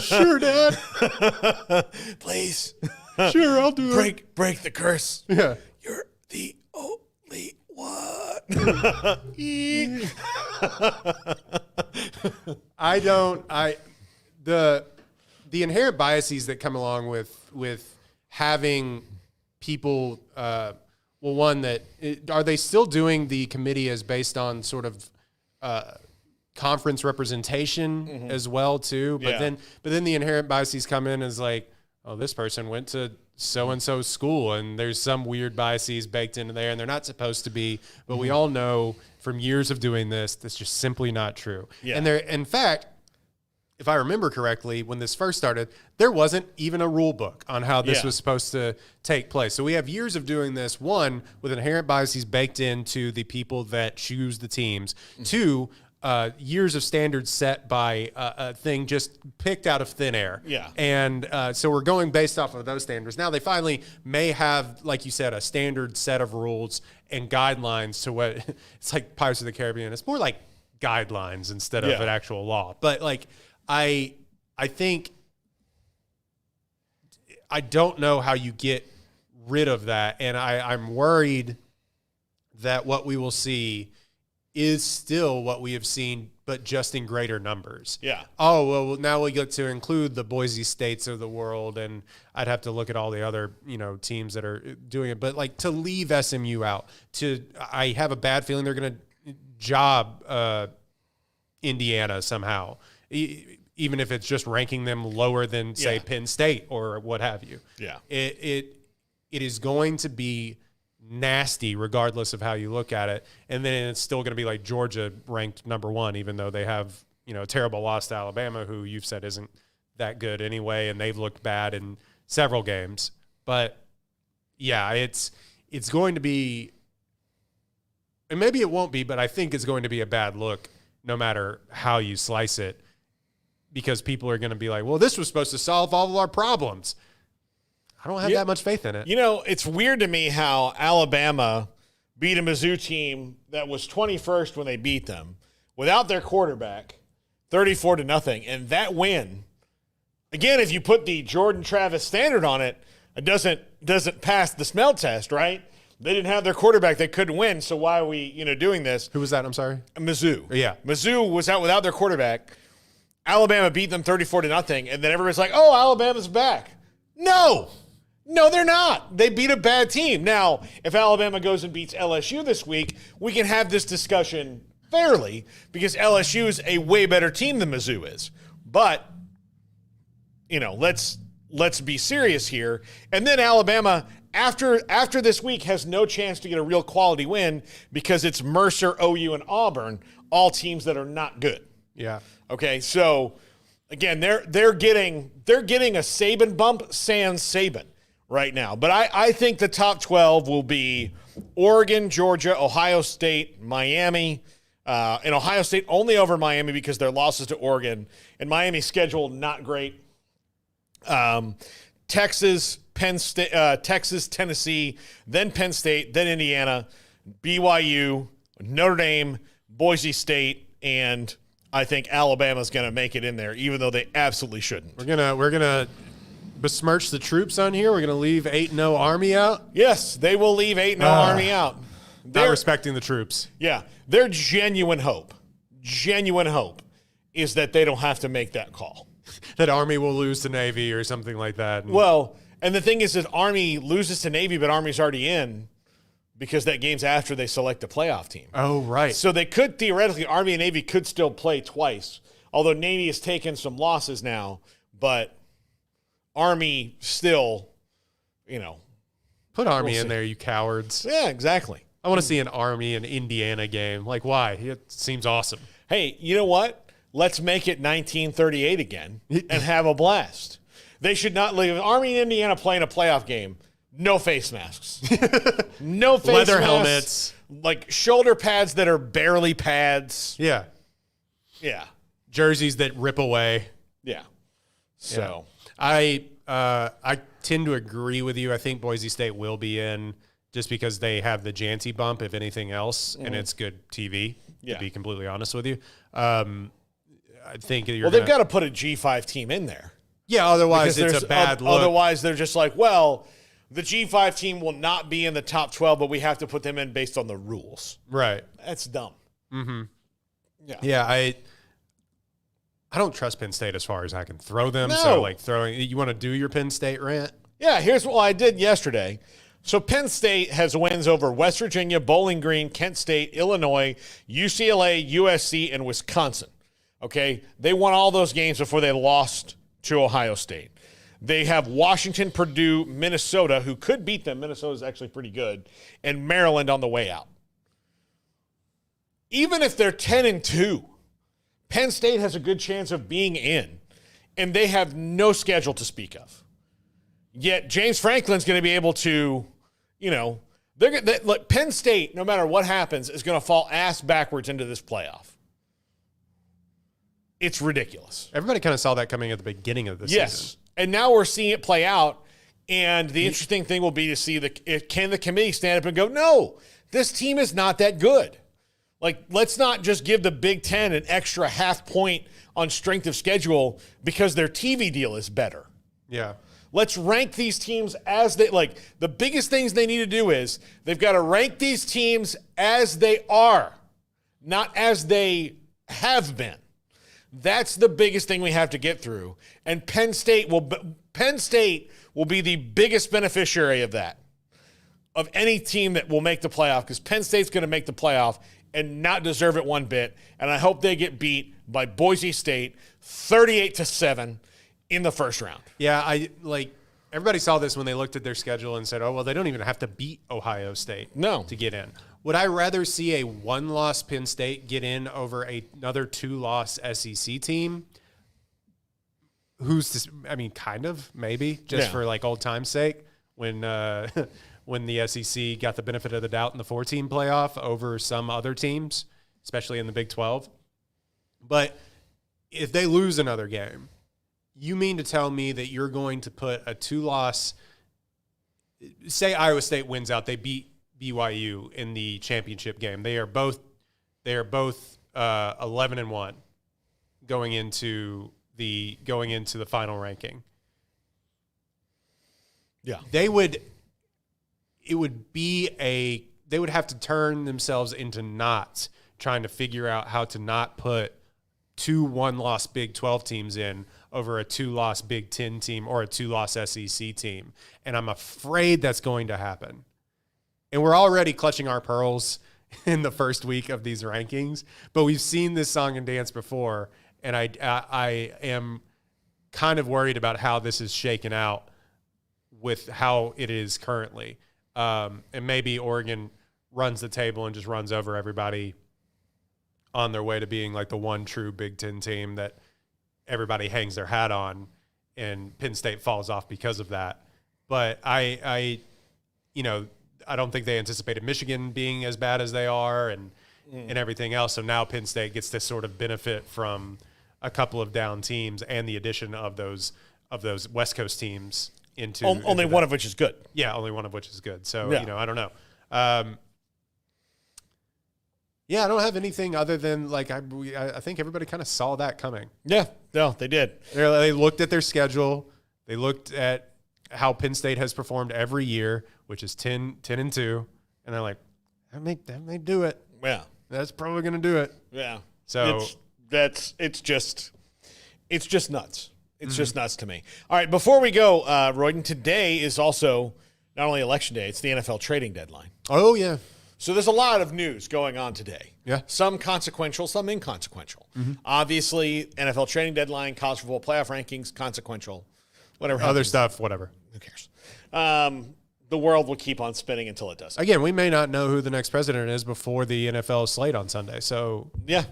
Sure, Dad. Please. Sure, I'll do it. Break the curse. Yeah. You're the only one. The inherent biases that come along with having people, are they still doing the committee as based on sort of conference representation as well too? But then the inherent biases come in as like, oh, this person went to so-and-so school, and there's some weird biases baked into there, and they're not supposed to be. But we all know from years of doing this, that's just simply not true. Yeah. And in fact, if I remember correctly, when this first started, there wasn't even a rule book on how this was supposed to take place. So we have years of doing this, one, with inherent biases baked into the people that choose the teams, two, years of standards set by a thing just picked out of thin air. Yeah. And so we're going based off of those standards. Now they finally may have, like you said, a standard set of rules and guidelines to what it's like Pirates of the Caribbean. It's more like guidelines instead of an actual law. But like, I think I don't know how you get rid of that. And I'm worried that what we will see is still what we have seen, but just in greater numbers. Yeah. Oh, well, now we get to include the Boise States of the world, and I'd have to look at all the other, teams that are doing it. But, like, to leave SMU out, I have a bad feeling they're going to job Indiana somehow, even if it's just ranking them lower than, say, Penn State or what have you. Yeah. It is going to be nasty regardless of how you look at it, and then it's still going to be like Georgia ranked number one, even though they have a terrible loss to Alabama, who you've said isn't that good anyway, and they've looked bad in several games. But yeah, it's going to be, and maybe it won't be, but I think it's going to be a bad look no matter how you slice it, because people are going to be like, well, this was supposed to solve all of our problems. I don't have that much faith in it. It's weird to me how Alabama beat a Mizzou team that was 21st when they beat them without their quarterback, 34-0. And that win, again, if you put the Jordan Travis standard on it, it doesn't pass the smell test, right? They didn't have their quarterback. They couldn't win. So why are we, doing this? Who was that? I'm sorry. Mizzou. Yeah. Mizzou was out without their quarterback. Alabama beat them 34-0. And then everybody's like, oh, Alabama's back. No, they're not. They beat a bad team. Now, if Alabama goes and beats LSU this week, we can have this discussion fairly, because LSU is a way better team than Mizzou is. But, let's be serious here. And then Alabama, after this week, has no chance to get a real quality win because it's Mercer, OU, and Auburn, all teams that are not good. Yeah. Okay, so again, they're getting a Saban bump, sans Saban right now. But I think the top 12 will be Oregon, Georgia, Ohio State, Miami, and Ohio State only over Miami because their losses to Oregon. And Miami's schedule not great. Texas, Tennessee, then Penn State, then Indiana, BYU, Notre Dame, Boise State, and I think Alabama's going to make it in there, even though they absolutely shouldn't. We're gonna besmirch the troops on here. We're gonna leave 8-0 Army out. Yes, they will leave 8-0 Army out. Not respecting the troops. Yeah, their genuine hope is that they don't have to make that call. That Army will lose to Navy or something like that. Well, and the thing is that Army loses to Navy, but Army's already in. because that game's after they select a playoff team. Oh, right. So they could theoretically, Army and Navy could still play twice, although Navy has taken some losses now, but Army still, Put Army in there, you cowards. Yeah, exactly. I want to see an Army and Indiana game. Like, why? It seems awesome. Hey, you know what? Let's make it 1938 again and have a blast. They should not leave. Army and Indiana playing a playoff game. No face masks. No face Leather masks. helmets. Like shoulder pads that are barely pads. Yeah. Yeah. Jerseys that rip away. Yeah. So I tend to agree with you. I think Boise State will be in just because they have the Janty bump, if anything else, and it's good TV, to be completely honest with you. I think they've got to put a G5 team in there. Yeah, otherwise it's a bad look. Otherwise they're just like, well, the G5 team will not be in the top 12, but we have to put them in based on the rules. Right. That's dumb. Mm-hmm. Yeah. Yeah, I don't trust Penn State as far as I can throw them. No. So, you want to do your Penn State rant? Yeah, here's what I did yesterday. So Penn State has wins over West Virginia, Bowling Green, Kent State, Illinois, UCLA, USC, and Wisconsin. Okay? They won all those games before they lost to Ohio State. They have Washington, Purdue, Minnesota, who could beat them. Minnesota's actually pretty good. And Maryland on the way out. Even if they're 10-2, Penn State has a good chance of being in, and they have no schedule to speak of. Yet James Franklin's going to be able to, look, Penn State, no matter what happens, is going to fall ass backwards into this playoff. It's ridiculous. Everybody kind of saw that coming at the beginning of the season. And now we're seeing it play out, and the interesting thing will be to see can the committee stand up and go, no, this team is not that good. Like, let's not just give the Big Ten an extra half point on strength of schedule because their TV deal is better. Yeah. Let's rank these teams as the biggest things they need to do is they've got to rank these teams as they are, not as they have been. That's the biggest thing we have to get through. And Penn State will be the biggest beneficiary of that, of any team that will make the playoff, because Penn State's going to make the playoff and not deserve it one bit. And I hope they get beat by Boise State 38-7 in the first round. Yeah, everybody saw this when they looked at their schedule and said, oh, well, they don't even have to beat Ohio State to get in. Would I rather see a one-loss Penn State get in over another two-loss SEC team? Kind of, maybe, just for old time's sake, when the SEC got the benefit of the doubt in the 4-team playoff over some other teams, especially in the Big 12. But if they lose another game, you mean to tell me that you're going to put a two-loss – say Iowa State wins out, they beat BYU in the championship game. They are both 11-1 going into the final ranking. Yeah. They would have to turn themselves into knots trying to figure out how to not put 2 one-loss Big 12 teams in over a 2-loss Big 10 team or a 2-loss SEC team. And I'm afraid that's going to happen. And we're already clutching our pearls in the first week of these rankings, but we've seen this song and dance before, and I am kind of worried about how this is shaken out with how it is currently. And maybe Oregon runs the table and just runs over everybody on their way to being like the one true Big Ten team that everybody hangs their hat on, and Penn State falls off because of that. But I don't think they anticipated Michigan being as bad as they are and everything else. So now Penn State gets this sort of benefit from a couple of down teams and the addition of those West Coast teams into only one of which is good. Yeah, only one of which is good. So, I don't know. I don't have anything other than I think everybody kind of saw that coming. Yeah, no, they did. They looked at their schedule. They looked at how Penn State has performed every year, which is 10-2, and they're like, that may do it. Yeah, that's probably going to do it. Yeah. So it's just nuts. It's just nuts to me. All right, before we go, Royden, today is also not only Election Day, it's the NFL trading deadline. Oh, yeah. So there's a lot of news going on today. Yeah. Some consequential, some inconsequential. Obviously, NFL trading deadline, college football playoff rankings, consequential. Whatever happens. Other stuff, whatever. Who cares? The world will keep on spinning until it doesn't. Again, we may not know who the next president is before the NFL slate on Sunday. So Yeah.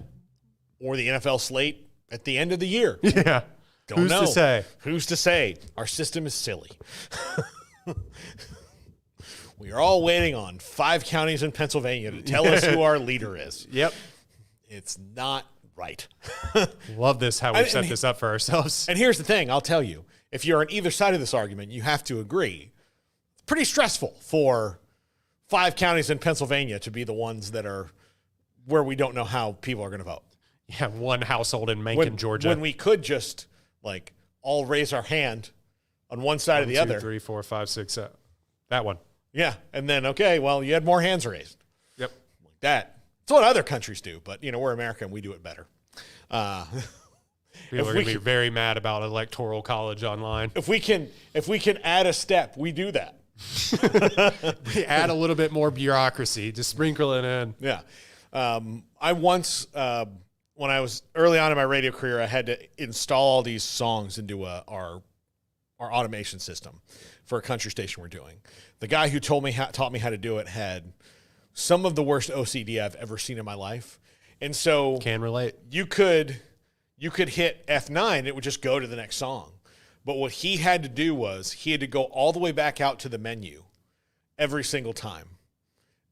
Or the NFL slate at the end of the year. yeah. Don't know. Who's to say? Who's to say? Our system is silly. We are all waiting on 5 counties in Pennsylvania to tell us who our leader is. Yep. It's not right. Love this, how we've set this up for ourselves. And here's the thing, I'll tell you. If you're on either side of this argument, you have to agree. It's pretty stressful for 5 counties in Pennsylvania to be the ones that are where we don't know how people are going to vote. Yeah, one household in Macon, Georgia. When we could just, like, all raise our hand on one side or the other. 1, 2, 3, 4, 5, 6, 7. That one. Yeah, and then, okay, well, you had more hands raised. Yep. Like that. It's what other countries do, but, we're America and we do it better. People are going to be very mad about Electoral College online. If we can add a step, we do that. We add a little bit more bureaucracy, just sprinkle it in. Yeah. I once, when I was early on in my radio career, I had to install all these songs into our automation system for a country station we're doing. The guy who taught me how to do it had some of the worst OCD I've ever seen in my life. And so Can relate. you could hit F9, it would just go to the next song. But what he had to do was he had to go all the way back out to the menu every single time.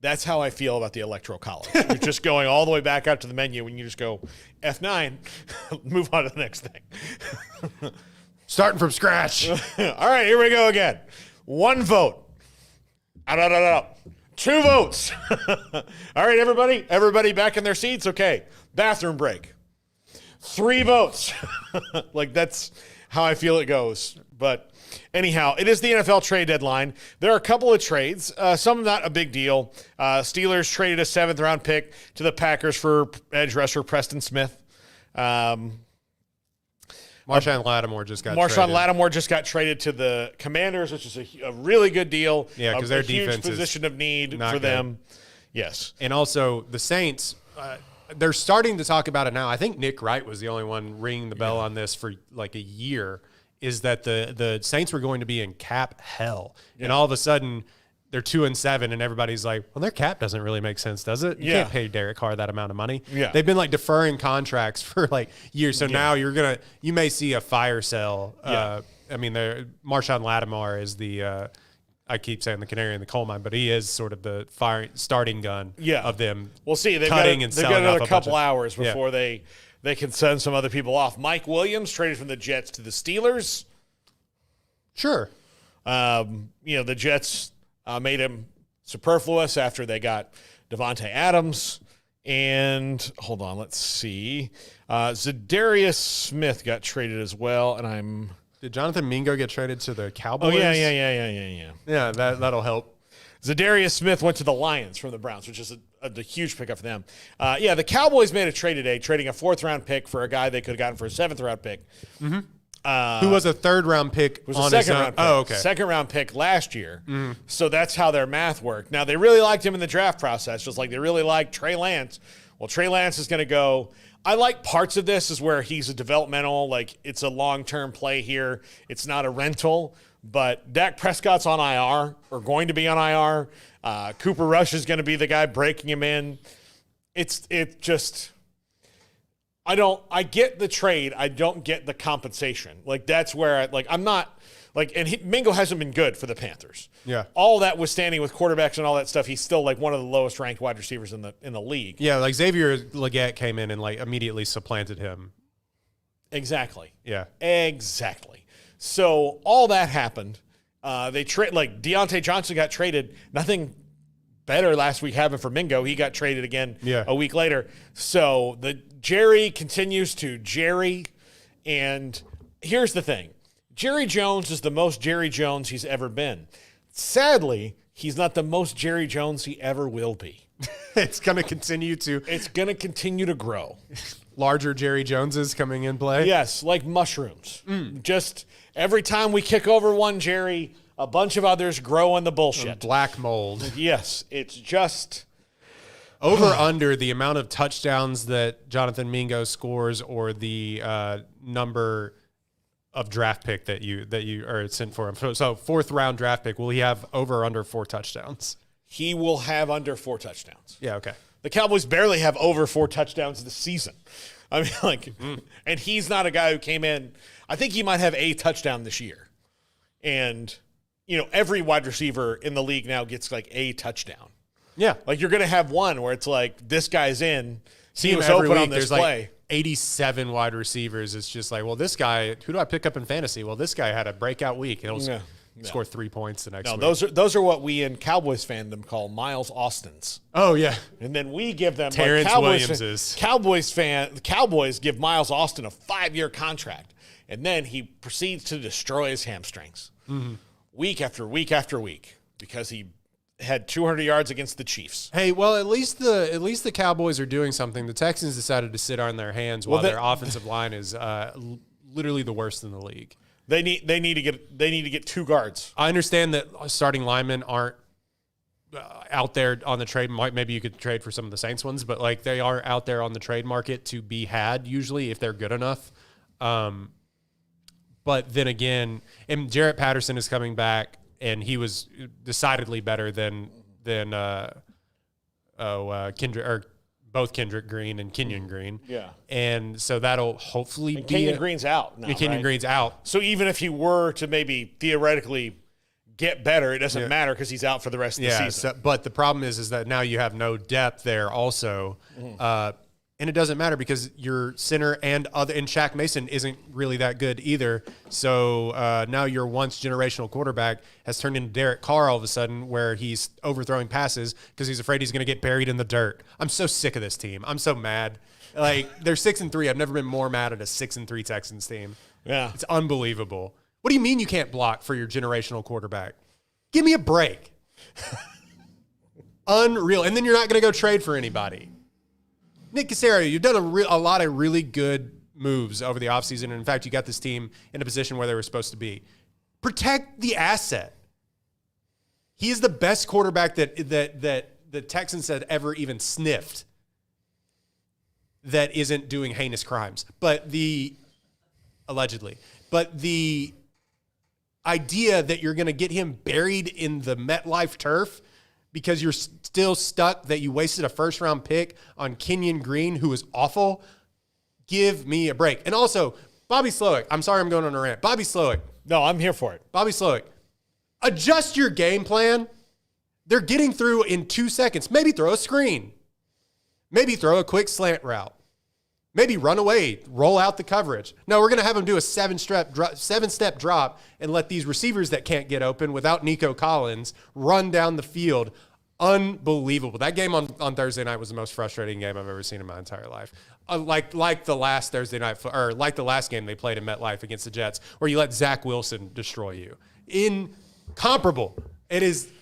That's how I feel about the Electoral College. You're just going all the way back out to the menu and you just go F9, move on to the next thing. Starting from scratch. All right, here we go again. 1 vote. 2 votes. All right, everybody back in their seats. Okay, bathroom break. 3 votes. Like, that's how I feel it goes. But anyhow, it is the NFL trade deadline. There are a couple of trades, some not a big deal. Steelers traded a 7th-round pick to the Packers for edge rusher Preston Smith. Marshawn Lattimore just got Marshawn traded. Lattimore just got traded to the Commanders, which is a really good deal. Yeah, because their defense huge position of need for good. them. Yes. And also the Saints, they're starting to talk about it now. I think Nick Wright was the only one ringing the bell on this for like a year, is that the Saints were going to be in cap hell. Yeah. And all of a sudden they're 2-7 and everybody's like, well, their cap doesn't really make sense, does it? You can't pay Derek Carr that amount of money. Yeah. They've been like deferring contracts for like years. So now you may see a fire sale. I mean, Marshawn Lattimore is the, I keep saying the canary in the coal mine, but he is sort of the starting gun of them. We'll see. They've got another couple hours before they can send some other people off. Mike Williams traded from the Jets to the Steelers. Sure. The Jets made him superfluous after they got Devontae Adams. And hold on, let's see. Zadarius Smith got traded as well, and Did Jonathan Mingo get traded to the Cowboys? Oh, yeah. Yeah, that'll help. Zadarius Smith went to the Lions from the Browns, which is a huge pickup for them. The Cowboys made a trade today, trading a 4th-round pick for a guy they could have gotten for a 7th-round pick. Mm-hmm. Who was a 3rd-round pick was on a his own. 2nd-round pick. Oh, okay. 2nd-round pick last year. Mm. So that's how their math worked. Now, they really liked him in the draft process, just like they really liked Trey Lance. Well, Trey Lance is going to go. I like parts of this is where he's a developmental, like it's a long-term play here. It's not a rental. But Dak Prescott's on IR, or going to be on IR. Cooper Rush is going to be the guy breaking him in. I get the trade. I don't get the compensation. Like, that's where I'm not like, and Mingo hasn't been good for the Panthers. Yeah. All that withstanding with quarterbacks and all that stuff, he's still like one of the lowest ranked wide receivers in the league. Yeah. Like Xavier Legette came in and like immediately supplanted him. Exactly. Yeah. Exactly. So all that happened. They like Deontay Johnson got traded. Nothing better last week happened for Mingo. He got traded again a week later. So the Jerry continues to Jerry. And here's the thing. Jerry Jones is the most Jerry Jones he's ever been. Sadly, he's not the most Jerry Jones he ever will be. It's going to continue to grow. Larger Jerry Joneses coming in play? Yes, like mushrooms. Just every time we kick over one Jerry, a bunch of others grow in the bullshit. Black mold. Yes, it's just over under the amount of touchdowns that Jonathan Mingo scores, or the number of draft pick that you are sent for him. So 4th round draft pick. Will he have over or under 4 touchdowns? He will have under 4 touchdowns. Yeah. Okay. The Cowboys barely have over 4 touchdowns this season. I mean, and he's not a guy who came in. I think he might have a touchdown this year. And, every wide receiver in the league now gets like a touchdown. Yeah. Like you're going to have one where it's like, this guy's in. See was every open week, on this there's play. Like 87 wide receivers. It's just like, well, this guy, who do I pick up in fantasy? Well, this guy had a breakout week, and he'll score 3 points the next week. Those are what we in Cowboys fandom call Miles Austins. Oh, yeah. And then we give them Terrence Williams's. Cowboys give Miles Austin a 5-year contract, and then he proceeds to destroy his hamstrings week after week after week because he had 200 yards against the Chiefs. Hey, well, at least the Cowboys are doing something. The Texans decided to sit on their hands while their offensive line is literally the worst in the league. They need to get 2 guards. I understand that starting linemen aren't out there on the trade. Maybe you could trade for some of the Saints ones, but like they are out there on the trade market to be had usually if they're good enough. But then again, and Jarrett Patterson is coming back, and he was decidedly better than Kendrick, or both Kendrick Green and Kenyon Green. Yeah. And so that'll hopefully be Kenyon Green's out now. Kenyon Green's out. So even if he were to maybe theoretically get better, it doesn't matter because he's out for the rest of the season. So, but the problem is that now you have no depth there also. And it doesn't matter because your center and Shaq Mason isn't really that good either. So now your once generational quarterback has turned into Derek Carr all of a sudden, where he's overthrowing passes because he's afraid he's going to get buried in the dirt. I'm so sick of this team. I'm so mad. Like, they're 6-3. I've never been more mad at a 6-3 Texans team. Yeah, it's unbelievable. What do you mean you can't block for your generational quarterback? Give me a break. Unreal. And then you're not going to go trade for anybody. Nick Caserio, you've done a lot of really good moves over the offseason. And in fact, you got this team in a position where they were supposed to be. Protect the asset. He is the best quarterback that the Texans had ever even sniffed that isn't doing heinous crimes. Allegedly. But the idea that you're going to get him buried in the MetLife turf because you're still stuck that you wasted a first-round pick on Kenyon Green, who is awful, give me a break. And also, Bobby Slowick. I'm sorry I'm going on a rant. Bobby Slowick. No, I'm here for it. Bobby Slowick. Adjust your game plan. They're getting through in 2 seconds. Maybe throw a screen. Maybe throw a quick slant route. Maybe run away, roll out the coverage. No, we're going to have them do a 7-step drop and let these receivers that can't get open without Nico Collins run down the field. Unbelievable. That game on Thursday night was the most frustrating game I've ever seen in my entire life. Like the last Thursday night, or like the last game they played in MetLife against the Jets, where you let Zach Wilson destroy you. Incomparable. It is.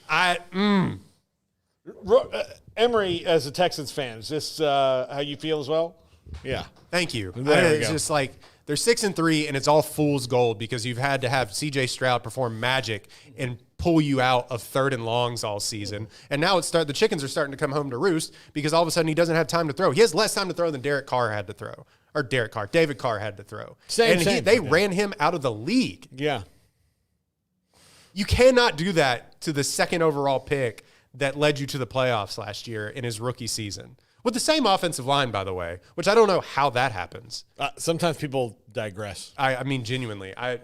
Emory, as a Texans fan, is this how you feel as well? Yeah. Thank you. It's just like they're 6-3, and it's all fool's gold because you've had to have C.J. Stroud perform magic and pull you out of 3rd and longs all season. And now the chickens are starting to come home to roost because all of a sudden he doesn't have time to throw. He has less time to throw than David Carr had to throw. They ran him out of the league. Yeah. You cannot do that to the 2nd overall pick that led you to the playoffs last year in his rookie season. With the same offensive line, by the way, which I don't know how that happens. Sometimes people digress. I mean, genuinely. I'm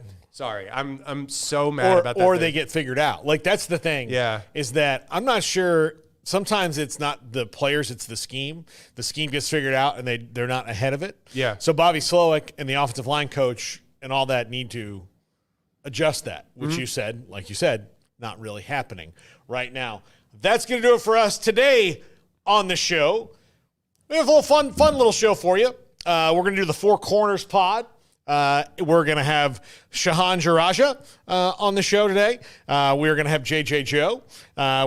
so mad about that. Or they get figured out. Like, that's the thing. Yeah. Is that I'm not sure. Sometimes it's not the players, it's the scheme. The scheme gets figured out, and they're not ahead of it. Yeah. So Bobby Slowick and the offensive line coach and all that need to adjust that, which you said, not really happening right now. That's going to do it for us today on the show. We have a little fun little show for you. We're going to do the Four Corners pod. We're going to have Shahan Jaraja on the show today. We're going to have JJ Joe.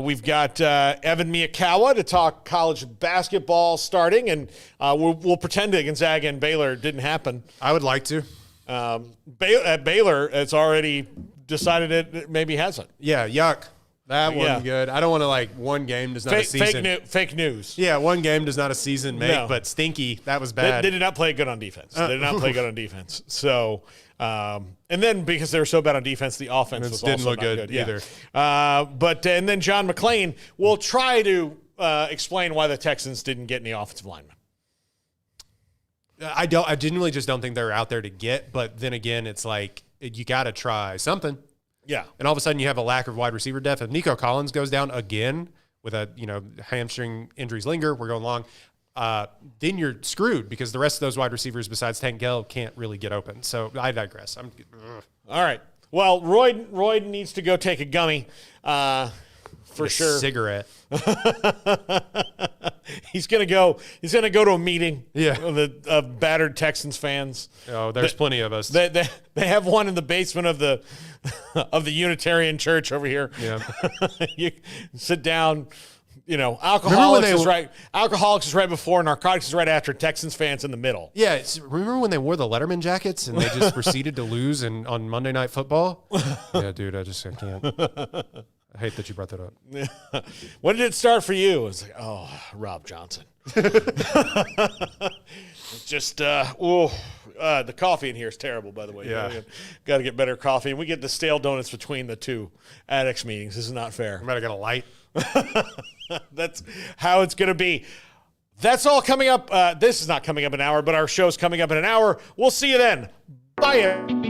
We've got Evan Miyakawa to talk college basketball starting, and we'll pretend that Gonzaga and Baylor didn't happen. I would like to. Baylor, it's already decided it maybe hasn't. Yeah, yuck. That wasn't good. I don't want to one game does not a season. Fake news. Yeah, one game does not a season make, No. but stinky. That was bad. They did not play good on defense. They did not play good on defense. So, and then because they were so bad on defense, the offense was didn't also look not good Yeah. either. And then John McClain will try to explain why the Texans didn't get any offensive linemen. I genuinely just don't think they're out there to get, but then again, it's like you got to try something. Yeah. And all of a sudden you have a lack of wide receiver depth. If Nico Collins goes down again with hamstring injuries linger, we're going long, then you're screwed because the rest of those wide receivers besides Tank Dell can't really get open. So I digress. All right. Well, Royden needs to go take a gummy for sure. Cigarette. He's gonna go to a meeting. Yeah. Of battered Texans fans. Oh, there's plenty of us. They have one in the basement of the Unitarian Church over here. Yeah. You sit down. Alcoholics is right before, narcotics is right after, Texans fans in the middle. Yeah, remember when they wore the Letterman jackets and they just proceeded to lose on Monday Night Football? Yeah, dude, I can't. I hate that you brought that up. When did it start for you? It's like, oh, Rob Johnson. Just, the coffee in here is terrible, by the way. Yeah. Got to get better coffee. And we get the stale donuts between the two addicts meetings. This is not fair. I might have got a light. That's how it's going to be. That's all coming up. This is not coming up in an hour, but our show's coming up in an hour. We'll see you then. Bye.